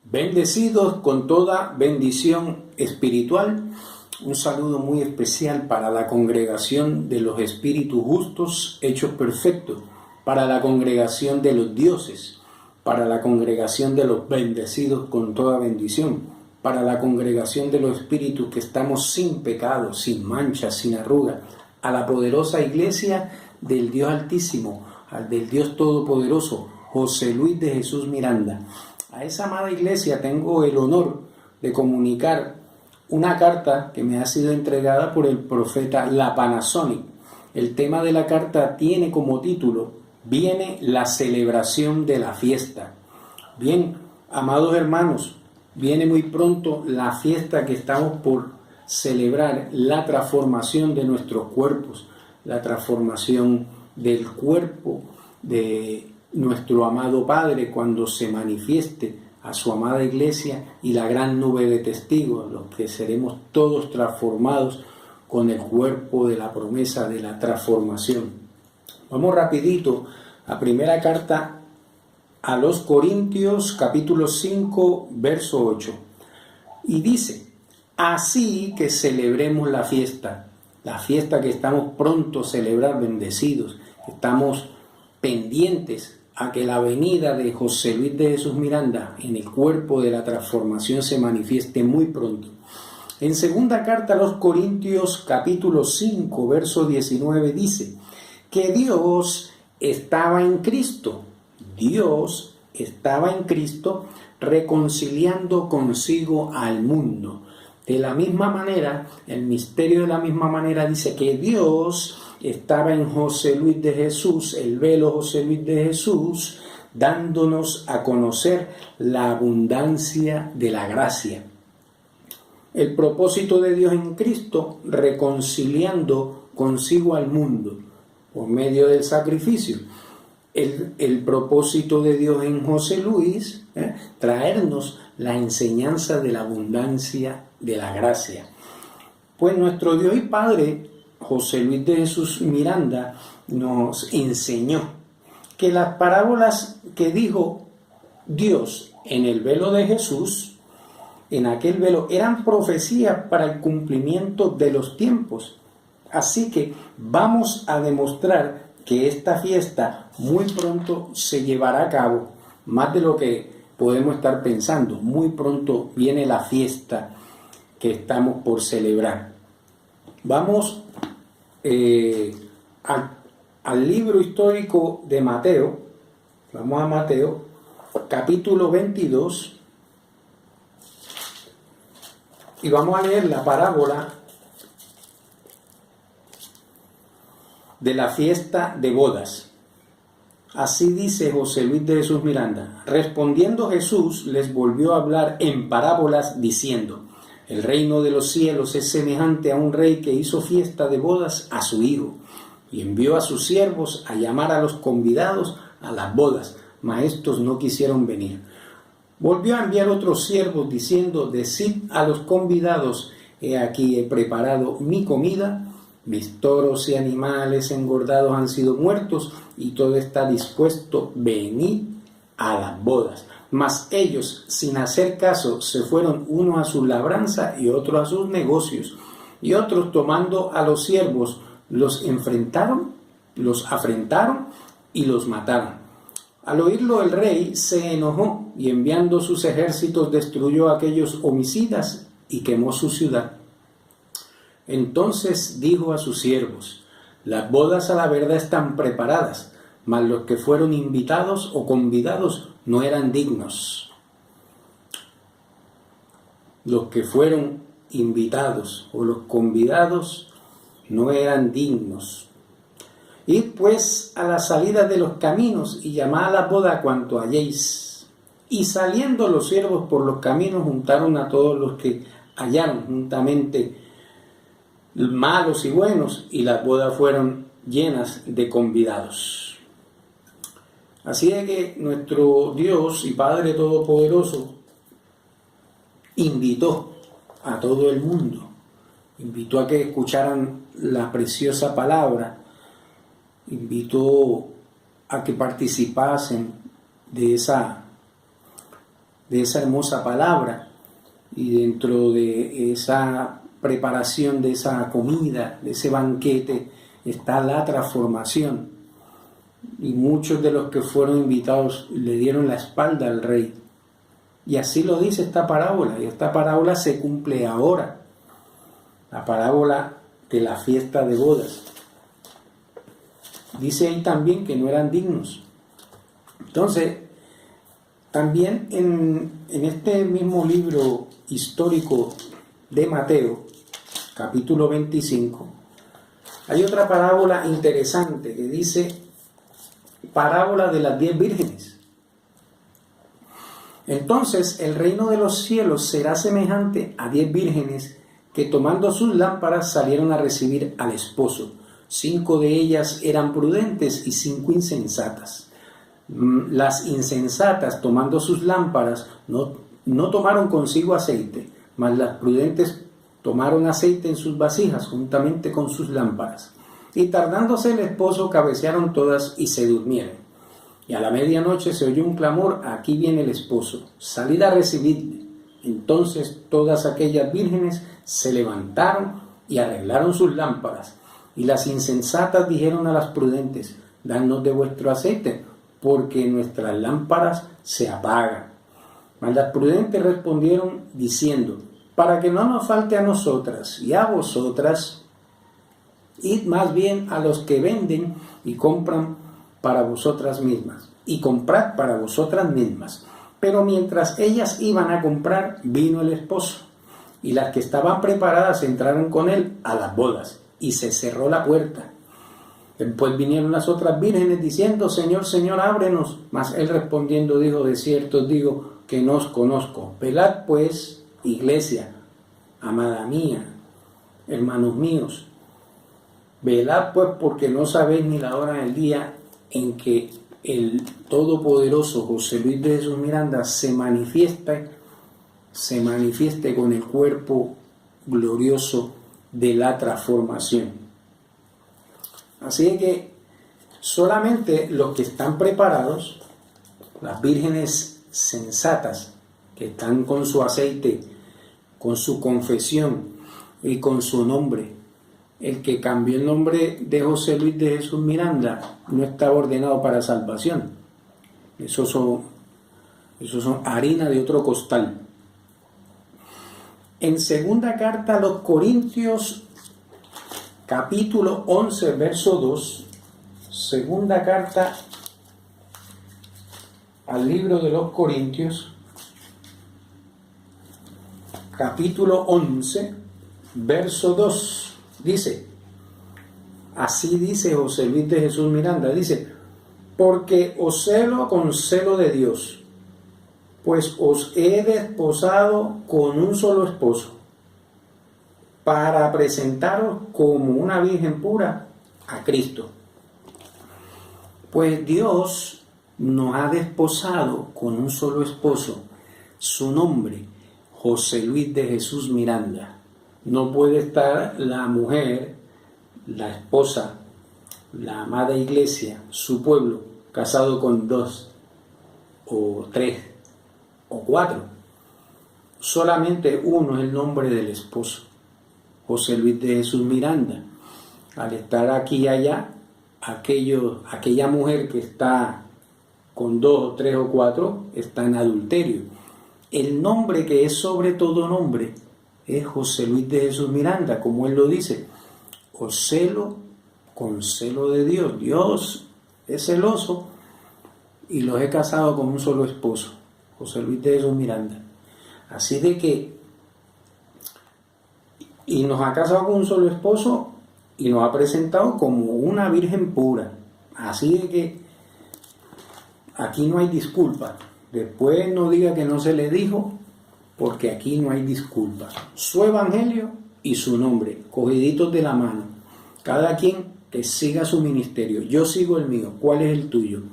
Bendecidos con toda bendición espiritual. Un saludo muy especial para la congregación de los espíritus justos hechos perfectos, para la congregación de los dioses, para la congregación de los bendecidos con toda bendición, para la congregación de los espíritus que estamos sin pecado, sin mancha, sin arruga, a la poderosa iglesia del Dios Altísimo, al del Dios Todopoderoso, José Luis de Jesús Miranda. A esa amada iglesia tengo el honor de comunicar una carta que me ha sido entregada por el profeta La Panasonic. El tema de la carta tiene como título: Viene la celebración de la fiesta. Bien, amados hermanos, viene muy pronto la fiesta que estamos por celebrar, la transformación de nuestros cuerpos, la transformación del cuerpo de nuestro amado Padre cuando se manifieste a su amada iglesia y la gran nube de testigos, los que seremos todos transformados con el cuerpo de la promesa de la transformación. Vamos rapidito a primera carta a los Corintios, capítulo 5, verso 8. Y dice: así que celebremos la fiesta que estamos pronto a celebrar, bendecidos, estamos pendientes a que la venida de José Luis de Jesús Miranda en el cuerpo de la transformación se manifieste muy pronto. En segunda carta a los Corintios, capítulo 5, verso 19, dice que Dios estaba en Cristo reconciliando consigo al mundo. De la misma manera, el misterio de la misma manera dice que Dios estaba en José Luis de Jesús, el velo José Luis de Jesús, dándonos a conocer la abundancia de la gracia. El propósito de Dios en Cristo, reconciliando consigo al mundo por medio del sacrificio. El propósito de Dios en José Luis, traernos la enseñanza de la abundancia de la gracia. Pues nuestro Dios y Padre, José Luis de Jesús Miranda, nos enseñó que las parábolas que dijo Dios en el velo de Jesús, en aquel velo, eran profecías para el cumplimiento de los tiempos. Así que vamos a demostrar que esta fiesta muy pronto se llevará a cabo, más de lo que podemos estar pensando. Muy pronto viene la fiesta que estamos por celebrar. Vamos al libro histórico de Mateo. Vamos a Mateo, capítulo 22, y vamos a leer la parábola de la fiesta de bodas. Así dice José Luis de Jesús Miranda: respondiendo Jesús les volvió a hablar en parábolas diciendo: el reino de los cielos es semejante a un rey que hizo fiesta de bodas a su hijo, y envió a sus siervos a llamar a los convidados a las bodas, mas estos no quisieron venir. Volvió a enviar otros siervos diciendo: decid a los convidados: he aquí he preparado mi comida, mis toros y animales engordados han sido muertos, y todo está dispuesto, venid a las bodas. Mas ellos, sin hacer caso, se fueron, unos a su labranza y otros a sus negocios. Y otros, tomando a los siervos, los afrentaron y los mataron. Al oírlo el rey se enojó, y enviando sus ejércitos destruyó a aquellos homicidas y quemó su ciudad. Entonces dijo a sus siervos: las bodas a la verdad están preparadas, mas los que fueron invitados o convidados no eran dignos. Los que fueron invitados o los convidados no eran dignos. Id pues a la salida de los caminos y llamad a la boda cuanto halléis. Y saliendo los siervos por los caminos, juntaron a todos los que hallaron juntamente, malos y buenos, y las bodas fueron llenas de convidados. Así es que nuestro Dios y Padre Todopoderoso invitó a todo el mundo, invitó a que escucharan la preciosa palabra, invitó a que participasen de esa de esa hermosa palabra, y dentro de esa preparación de esa comida, de ese banquete, está la transformación. Y muchos de los que fueron invitados le dieron la espalda al rey. Y así lo dice esta parábola, y esta parábola se cumple ahora, la parábola de la fiesta de bodas. Dice ahí también que no eran dignos. Entonces, también en este mismo libro histórico de Mateo, capítulo 25, hay otra parábola interesante que dice parábola de las 10 vírgenes. Entonces el reino de los cielos será semejante a 10 vírgenes que tomando sus lámparas salieron a recibir al esposo. 5 de ellas eran prudentes y 5 insensatas. Las insensatas, tomando sus lámparas, no tomaron consigo aceite, mas las prudentes tomaron aceite en sus vasijas juntamente con sus lámparas. Y tardándose el esposo, cabecearon todas y se durmieron. Y a la medianoche se oyó un clamor: aquí viene el esposo, salid a recibirle. Entonces todas aquellas vírgenes se levantaron y arreglaron sus lámparas. Y las insensatas dijeron a las prudentes: dadnos de vuestro aceite, porque nuestras lámparas se apagan. Mas las prudentes respondieron diciendo: para que no nos falte a nosotras y a vosotras, id más bien a los que venden y compran para vosotras mismas, y comprad para vosotras mismas. Pero mientras ellas iban a comprar, vino el esposo, y las que estaban preparadas entraron con él a las bodas, y se cerró la puerta. Después vinieron las otras vírgenes diciendo: Señor, Señor, ábrenos. Mas él respondiendo dijo: de cierto os digo que no os conozco. Velad pues, iglesia, amada mía, hermanos míos, velad pues, porque no sabéis ni la hora del día en que el todopoderoso José Luis de Jesús Miranda se manifieste con el cuerpo glorioso de la transformación. Así que solamente los que están preparados, las vírgenes sensatas, que están con su aceite, con su confesión y con su nombre. El que cambió el nombre de José Luis de Jesús Miranda no estaba ordenado para salvación. Esos son harina de otro costal. En segunda carta a los Corintios, capítulo 11, verso 2, segunda carta al libro de los Corintios, capítulo 11, verso 2, dice, así dice José Luis de Jesús Miranda, dice: porque os celo con celo de Dios, pues os he desposado con un solo esposo, para presentaros como una virgen pura a Cristo. Pues Dios nos ha desposado con un solo esposo, su nombre, José Luis de Jesús Miranda. No puede estar la mujer, la esposa, la amada iglesia, su pueblo, casado con 2 o 3 o 4. Solamente uno es el nombre del esposo, José Luis de Jesús Miranda. Al estar aquí y allá, aquella mujer que está con 2 o 3 o 4 está en adulterio. El nombre que es sobre todo nombre es José Luis de Jesús Miranda, como él lo dice: os celo con celo de Dios. Dios es celoso y los he casado con un solo esposo, José Luis de Jesús Miranda. Así de que, y nos ha casado con un solo esposo y nos ha presentado como una virgen pura. Así de que aquí no hay disculpa. Después no diga que no se le dijo, porque aquí no hay disculpa. Su evangelio y su nombre, cogiditos de la mano. Cada quien que siga su ministerio. Yo sigo el mío. ¿Cuál es el tuyo?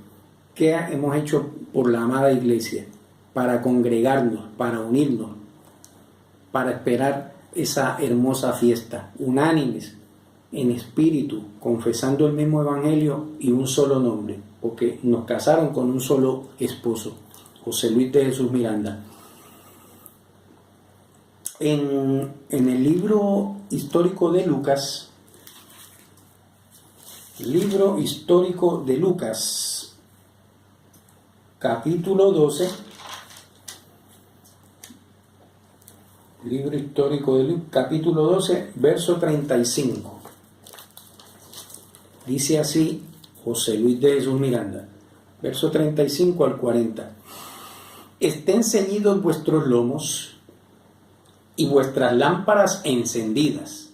¿Qué hemos hecho por la amada iglesia? Para congregarnos, para unirnos, para esperar esa hermosa fiesta, unánimes, en espíritu, confesando el mismo evangelio y un solo nombre, porque nos casaron con un solo esposo, José Luis de Jesús Miranda. En el libro histórico de Lucas, capítulo 12, libro histórico de Lucas, capítulo 12, verso 35. Dice así José Luis de Jesús Miranda, verso 35 al 40. Estén ceñidos vuestros lomos y vuestras lámparas encendidas,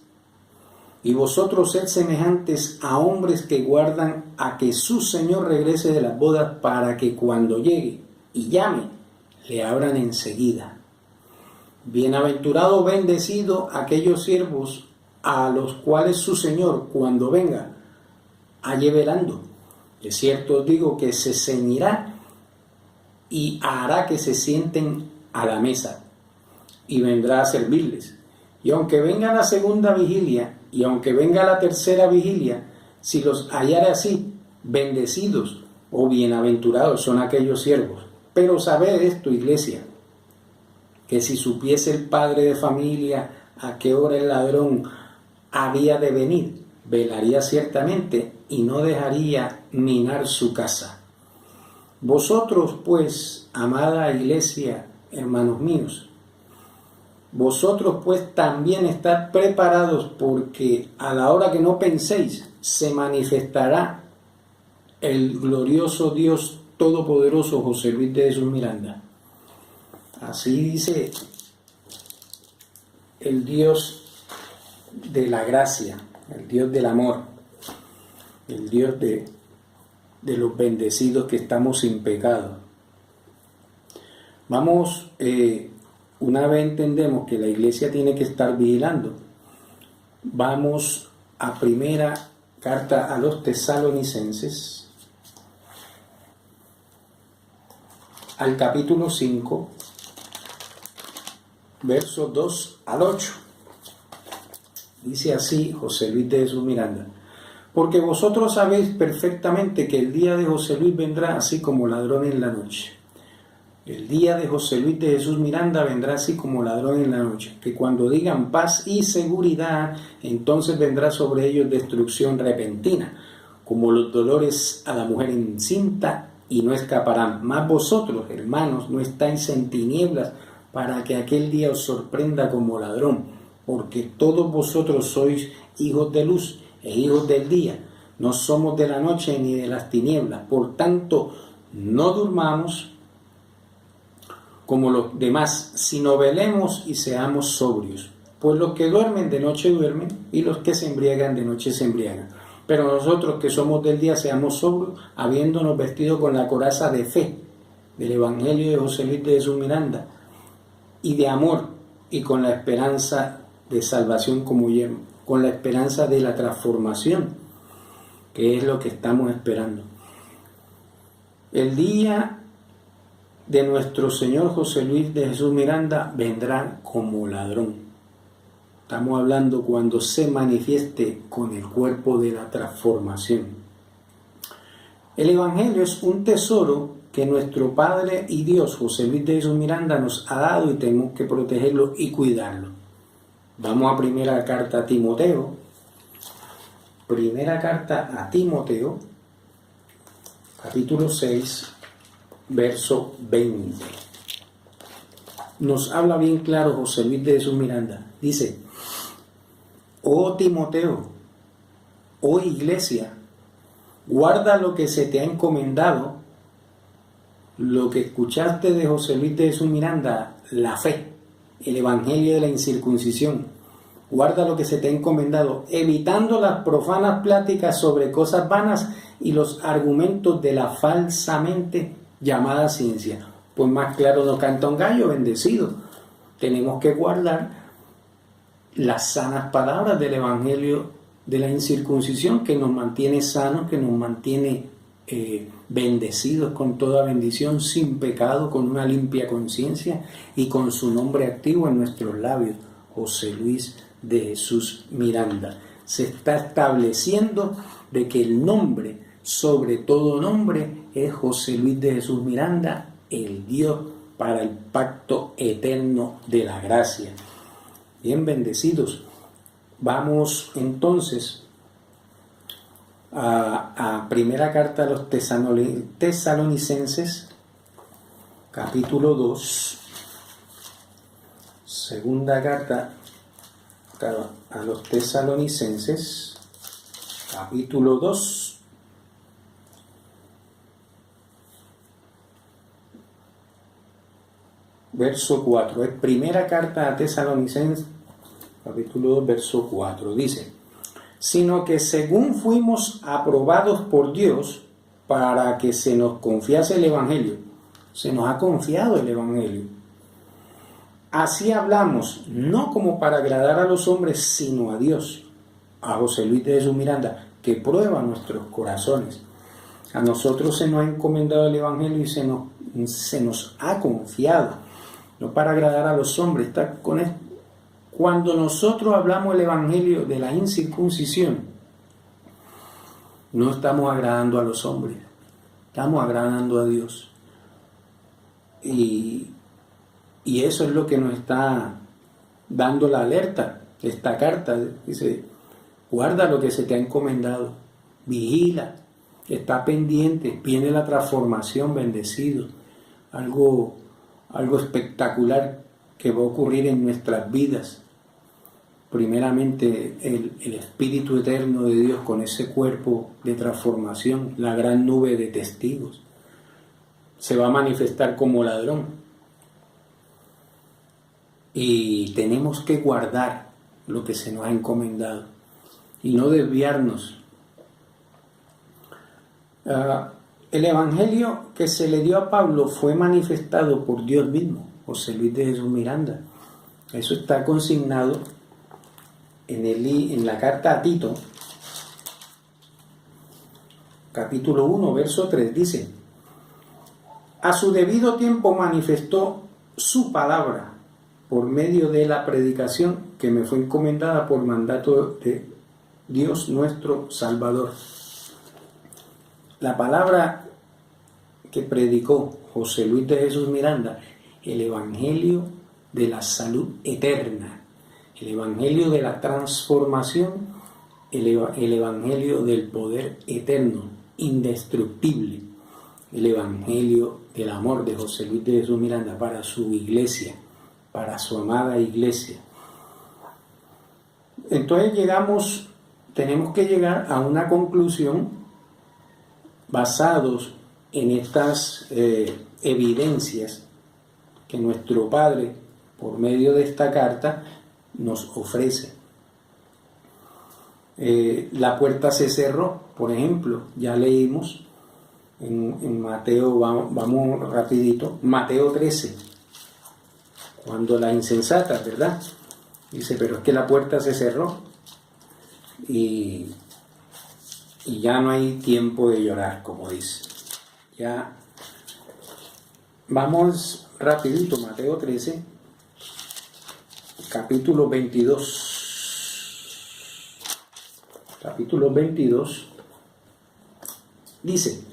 y vosotros sed semejantes a hombres que guardan a que su Señor regrese de las bodas, para que cuando llegue y llame, le abran enseguida. Bienaventurado, bendecido aquellos siervos a los cuales su Señor, cuando venga, halle velando. De cierto os digo que se ceñirá y hará que se sienten a la mesa, y vendrá a servirles. Y aunque venga la segunda vigilia, y aunque venga la tercera vigilia, si los hallare así, bendecidos o bienaventurados son aquellos siervos. Pero sabed esto, iglesia, que si supiese el padre de familia a qué hora el ladrón había de venir, velaría ciertamente y no dejaría minar su casa. Vosotros, pues, amada iglesia, hermanos míos, vosotros pues también estad preparados, porque a la hora que no penséis se manifestará el glorioso Dios Todopoderoso, José Luis de Jesús Miranda. Así dice el Dios de la gracia, el Dios del amor, el Dios de los bendecidos que estamos sin pecado. Vamos, una vez entendemos que la iglesia tiene que estar vigilando, vamos a primera carta a los Tesalonicenses, al capítulo 5, versos 2 al 8. Dice así José Luis de Jesús Miranda: porque vosotros sabéis perfectamente que el día de José Luis vendrá así como ladrón en la noche. El día de José Luis de Jesús Miranda vendrá así como ladrón en la noche, que cuando digan paz y seguridad, entonces vendrá sobre ellos destrucción repentina, como los dolores a la mujer encinta, y no escaparán. Mas vosotros, hermanos, no estáis en tinieblas, para que aquel día os sorprenda como ladrón, porque todos vosotros sois hijos de luz e hijos del día, no somos de la noche ni de las tinieblas. Por tanto, no durmamos como los demás, sino velemos y seamos sobrios. Pues los que duermen de noche duermen, y los que se embriagan de noche se embriagan. Pero nosotros que somos del día seamos sobrios, habiéndonos vestido con la coraza de fe del Evangelio de José Luis de Jesús Miranda, y de amor, y con la esperanza de salvación como yermo, con la esperanza de la transformación, que es lo que estamos esperando. El día de nuestro Señor José Luis de Jesús Miranda vendrá como ladrón. Estamos hablando cuando se manifieste con el cuerpo de la transformación. El Evangelio es un tesoro que nuestro Padre y Dios, José Luis de Jesús Miranda, nos ha dado, y tenemos que protegerlo y cuidarlo. Vamos a primera carta a Timoteo. Primera carta a Timoteo, capítulo 6, verso 20. Nos habla bien claro José Luis de Jesús Miranda. Dice: oh Timoteo, oh iglesia, guarda lo que se te ha encomendado, lo que escuchaste de José Luis de Jesús Miranda, la fe, el evangelio de la incircuncisión. Guarda lo que se te ha encomendado, evitando las profanas pláticas sobre cosas vanas y los argumentos de la falsamente llamada ciencia. Pues más claro no canta un gallo, bendecido. Tenemos que guardar las sanas palabras del evangelio de la incircuncisión, que nos mantiene sanos, que nos mantiene bendecidos con toda bendición, sin pecado, con una limpia conciencia y con su nombre activo en nuestros labios, José Luis de Jesús Miranda. Se está estableciendo de que el nombre, sobre todo nombre, es José Luis de Jesús Miranda, el Dios para el pacto eterno de la gracia. Bien, bendecidos. Vamos entonces a primera carta a los tesalonicenses, capítulo 2. Segunda carta a los tesalonicenses, capítulo 2. Verso 4. Es primera carta a Tesalonicenses, capítulo 2, verso 4. Dice: sino que según fuimos aprobados por Dios para que se nos confiase el Evangelio, se nos ha confiado el Evangelio. Así hablamos, no como para agradar a los hombres, sino a Dios. A José Luis de Jesús Miranda, que prueba nuestros corazones. A nosotros se nos ha encomendado el Evangelio y se nos ha confiado, no para agradar a los hombres. Está con esto. Cuando nosotros hablamos el Evangelio de la incircuncisión, no estamos agradando a los hombres, estamos agradando a Dios. Y eso es lo que nos está dando la alerta. Esta carta dice: guarda lo que se te ha encomendado, vigila, está pendiente, viene la transformación, bendecido. Algo espectacular que va a ocurrir en nuestras vidas. Primeramente el Espíritu Eterno de Dios con ese cuerpo de transformación, la gran nube de testigos, se va a manifestar como ladrón. Y tenemos que guardar lo que se nos ha encomendado y no desviarnos. El Evangelio que se le dio a Pablo fue manifestado por Dios mismo, José Luis de Jesús Miranda. Eso está consignado en la carta a Tito, capítulo 1, verso 3, dice: a su debido tiempo manifestó su palabra por medio de la predicación que me fue encomendada por mandato de Dios nuestro Salvador. La palabra que predicó José Luis de Jesús Miranda, el Evangelio de la salud eterna, el Evangelio de la transformación, el Evangelio del poder eterno, indestructible, el Evangelio del amor de José Luis de Jesús Miranda para su iglesia, para su amada iglesia. Entonces tenemos que llegar a una conclusión basados en estas evidencias que nuestro Padre, por medio de esta carta, nos ofrece. La puerta se cerró, por ejemplo, ya leímos en Mateo, vamos rapidito, Mateo 13, cuando la insensata, ¿verdad? Dice, pero es que la puerta se cerró y ya no hay tiempo de llorar, como dice. Ya vamos rapidito, Mateo 13, capítulo 22. Capítulo 22 dice,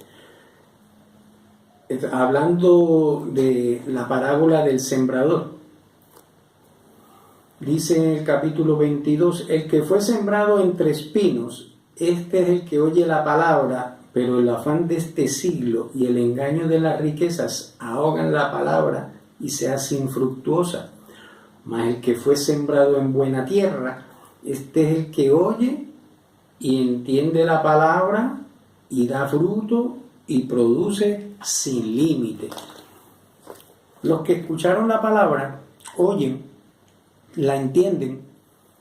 hablando de la parábola del sembrador, dice en el capítulo 22, el que fue sembrado entre espinos, este es el que oye la palabra, pero el afán de este siglo y el engaño de las riquezas ahogan la palabra y se hace infructuosa. Mas el que fue sembrado en buena tierra, este es el que oye y entiende la palabra y da fruto y produce sin límite. Los que escucharon la palabra, oyen, la entienden,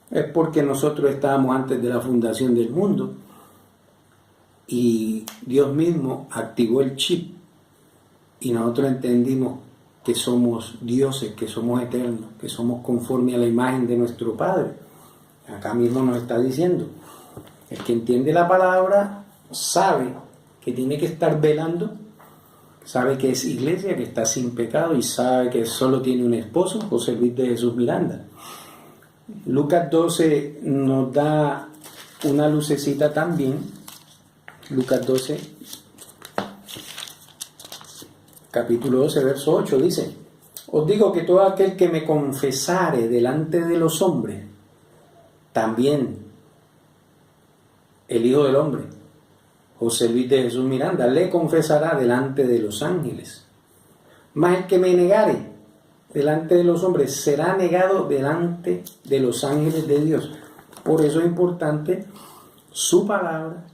es porque nosotros estábamos antes de la fundación del mundo y Dios mismo activó el chip y nosotros entendimos que somos dioses, que somos eternos, que somos conforme a la imagen de nuestro Padre. Acá mismo nos está diciendo, el que entiende la palabra sabe que tiene que estar velando, sabe que es iglesia, que está sin pecado y sabe que solo tiene un esposo, José Luis de Jesús Miranda. Lucas 12 nos da una lucecita también. Lucas 12, capítulo 12, verso 8, dice: os digo que todo aquel que me confesare delante de los hombres, también el Hijo del Hombre, José Luis de Jesús Miranda, le confesará delante de los ángeles. Mas el que me negare delante de los hombres será negado delante de los ángeles de Dios. Por eso es importante su palabra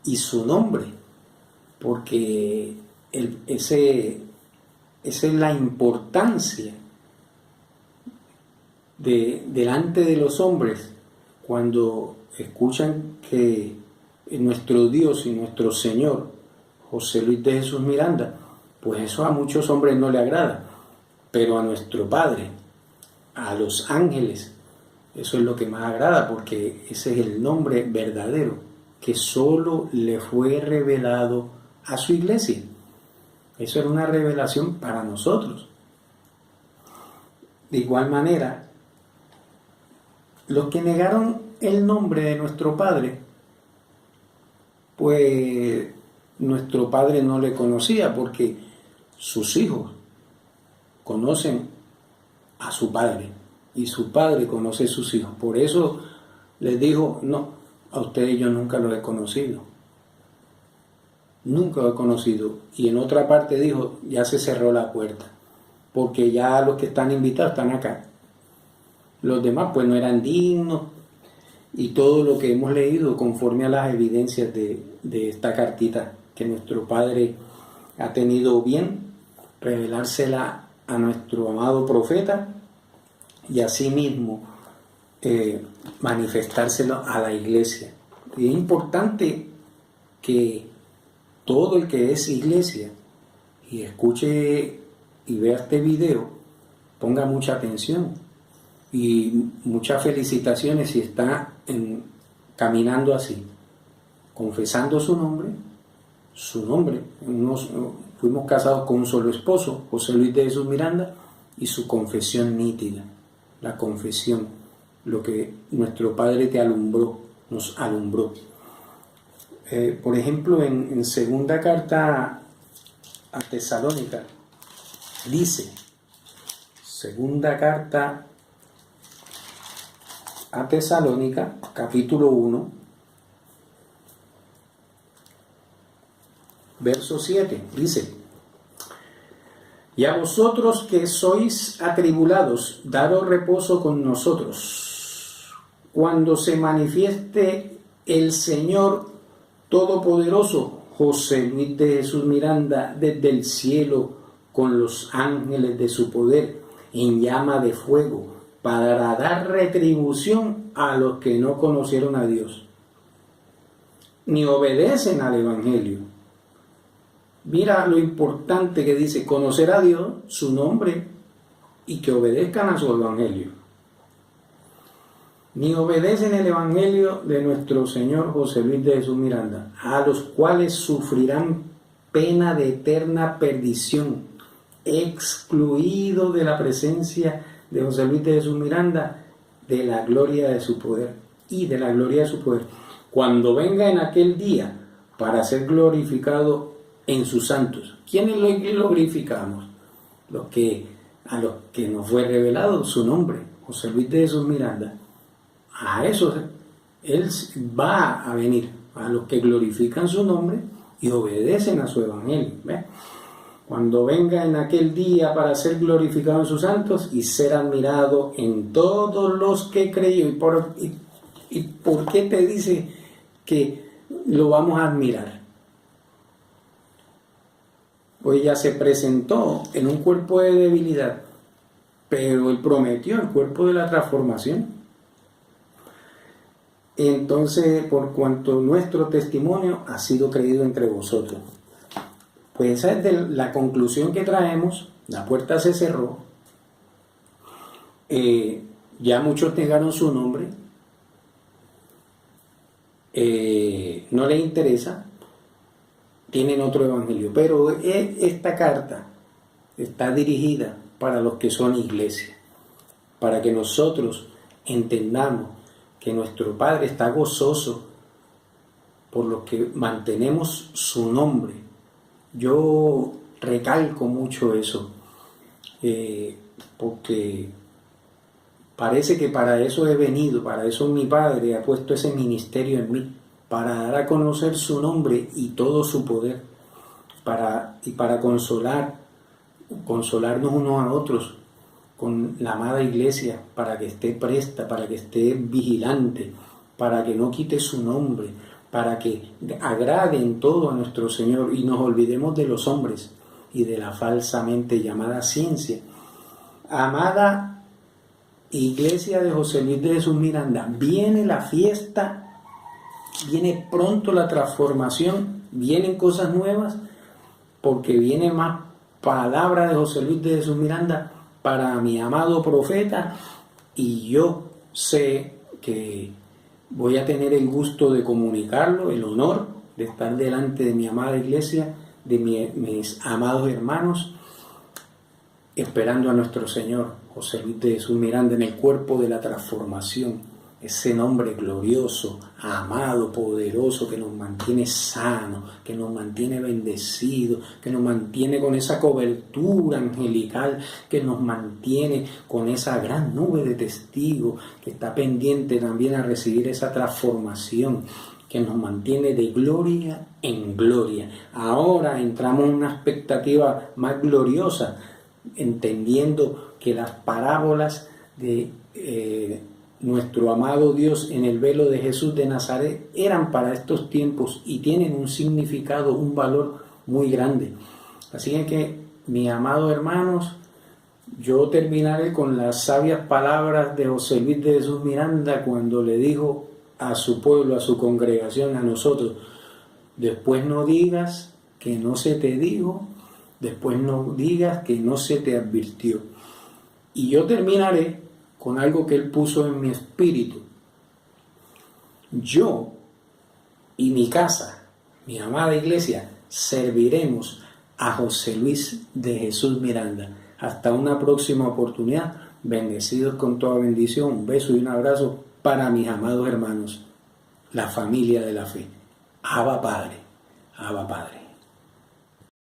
y su nombre, porque esa es la importancia delante de los hombres cuando escuchan que nuestro Dios y nuestro Señor José Luis de Jesús Miranda, pues eso a muchos hombres no le agrada, pero a nuestro Padre, a los ángeles, eso es lo que más agrada, porque ese es el nombre verdadero que solo le fue revelado a su iglesia. Eso era una revelación para nosotros. De igual manera, los que negaron el nombre de nuestro Padre, pues nuestro Padre no le conocía, porque sus hijos conocen a su Padre y su Padre conoce a sus hijos. Por eso les dijo: no, a ustedes yo nunca los he conocido. Nunca lo he conocido. Y en otra parte dijo: ya se cerró la puerta, porque ya los que están invitados están acá. Los demás pues no eran dignos, y todo lo que hemos leído conforme a las evidencias de esta cartita que nuestro Padre ha tenido bien revelársela a nuestro amado profeta, y asimismo manifestárselo a la iglesia. Y es importante que todo el que es iglesia y escuche y vea este video ponga mucha atención y muchas felicitaciones si está caminando así, confesando su nombre. Fuimos casados con un solo esposo, José Luis de Jesús Miranda, y su confesión nítida, la confesión, lo que nuestro Padre nos alumbró. Por ejemplo, en segunda carta a Tesalónica, dice, segunda carta a Tesalónica, capítulo 1, verso 7, dice: y a vosotros que sois atribulados, daros reposo con nosotros, cuando se manifieste el Señor Todopoderoso, José Luis de Jesús Miranda, desde el cielo, con los ángeles de su poder, en llama de fuego, para dar retribución a los que no conocieron a Dios, ni obedecen al Evangelio. Mira lo importante que dice: conocer a Dios, su nombre, y que obedezcan a su Evangelio. Ni obedecen el Evangelio de nuestro Señor José Luis de Jesús Miranda, a los cuales sufrirán pena de eterna perdición, excluido de la presencia de José Luis de Jesús Miranda, de la gloria de su poder y de la gloria de su poder, cuando venga en aquel día para ser glorificado en sus santos. ¿Quiénes lo glorificamos? A los que nos fue revelado su nombre, José Luis de Jesús Miranda. A eso Él va a venir, a los que glorifican su nombre y obedecen a su evangelio. ¿Ve? Cuando venga en aquel día para ser glorificado en sus santos y ser admirado en todos los que creyó. ¿Y por qué te dice que lo vamos a admirar? Pues ya se presentó en un cuerpo de debilidad, pero Él prometió el cuerpo de la transformación. Entonces, por cuanto nuestro testimonio ha sido creído entre vosotros, pues esa es la conclusión que traemos. La puerta se cerró, ya muchos negaron su nombre, no les interesa, tienen otro evangelio, pero esta carta está dirigida para los que son iglesia, para que nosotros entendamos que nuestro Padre está gozoso por los que mantenemos su nombre. Yo recalco mucho eso, porque parece que para eso he venido, para eso mi Padre ha puesto ese ministerio en mí, para dar a conocer su nombre y todo su poder, para consolarnos unos a otros con la amada iglesia, para que esté presta, para que esté vigilante, para que no quite su nombre, para que agrade en todo a nuestro Señor y nos olvidemos de los hombres y de la falsamente llamada ciencia. Amada Iglesia de José Luis de Jesús Miranda, viene la fiesta, viene pronto la transformación, vienen cosas nuevas, porque viene más palabra de José Luis de Jesús Miranda para mi amado profeta, y yo sé que voy a tener el gusto de comunicarlo, el honor de estar delante de mi amada iglesia, de mis amados hermanos, esperando a nuestro Señor José Luis de Jesús Miranda en el cuerpo de la transformación, ese nombre glorioso, amado, poderoso, que nos mantiene sanos, que nos mantiene bendecidos, que nos mantiene con esa cobertura angelical, que nos mantiene con esa gran nube de testigos, que está pendiente también a recibir esa transformación, que nos mantiene de gloria en gloria. Ahora entramos en una expectativa más gloriosa, entendiendo que las parábolas de nuestro amado Dios en el velo de Jesús de Nazaret eran para estos tiempos y tienen un significado, un valor muy grande. Así es que, mis amados hermanos, yo terminaré con las sabias palabras de José Luis de Jesús Miranda cuando le dijo a su pueblo, a su congregación, a nosotros: después no digas que no se te dijo, después no digas que no se te advirtió. Y yo terminaré con algo que él puso en mi espíritu. Yo y mi casa, mi amada iglesia, serviremos a José Luis de Jesús Miranda. Hasta una próxima oportunidad. Bendecidos con toda bendición. Un beso y un abrazo para mis amados hermanos, la familia de la fe. Abba Padre, Abba Padre.